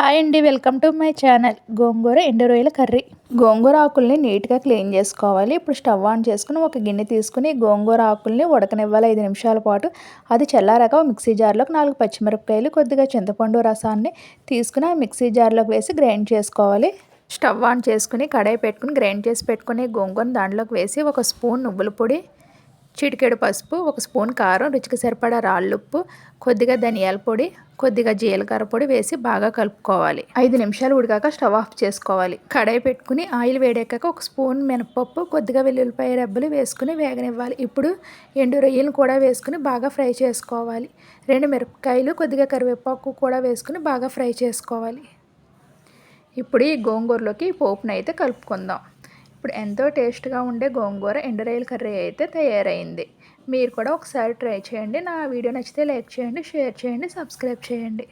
Hi అండి, welcome to my channel. గోంగూర ఎండు రొయ్యల కర్రీ. గోంగూర ఆకుల్ని నీట్గా క్లీన్ చేసుకోవాలి. ఇప్పుడు స్టవ్ ఆన్ చేసుకుని ఒక గిన్నె తీసుకుని గోంగూర ఆకుల్ని ఉడకనివ్వాలి 5 నిమిషాల పాటు. అది చల్లారాక మిక్సీ జార్లోకి 4 పచ్చిమిరపకాయలు, కొద్దిగా చింతపండు రసాన్ని తీసుకుని ఆ మిక్సీ జార్లోకి వేసి గ్రైండ్ చేసుకోవాలి. స్టవ్ ఆన్ చేసుకుని కడాయి పెట్టుకుని గ్రైండ్ చేసి పెట్టుకుని గోంగూరను దాంట్లోకి వేసి 1 స్పూన్ నువ్వుల పొడి, చిటికెడు పసుపు, 1 స్పూన్ కారం, రుచికి సరిపడా రాళ్ళుప్పు, కొద్దిగా ధనియాల పొడి, కొద్దిగా జీలకర్ర పొడి వేసి బాగా కలుపుకోవాలి. 5 నిమిషాలు ఉడికాక స్టవ్ ఆఫ్ చేసుకోవాలి. కడాయి పెట్టుకుని ఆయిల్ వేడెక్కాక 1 స్పూన్ మినపప్పు, కొద్దిగా వెల్లుల్లిపాయ రెబ్బలు వేసుకుని వేగనివ్వాలి. ఇప్పుడు ఎండు రొయ్యలను కూడా వేసుకుని బాగా ఫ్రై చేసుకోవాలి. 2 మిరపకాయలు, కొద్దిగా కరివేపాకు కూడా వేసుకుని బాగా ఫ్రై చేసుకోవాలి. ఇప్పుడు ఈ గోంగూరలోకి పోపును అయితే కలుపుకుందాం. ఇప్పుడు ఎంతో టేస్ట్గా ఉండే గోంగూర ఎండు రొయ్యల కర్రీ అయితే తయారైంది. మీరు కూడా ఒకసారి ట్రై చేయండి. నా వీడియో నచ్చితే లైక్ చేయండి, షేర్ చేయండి, సబ్స్క్రైబ్ చేయండి.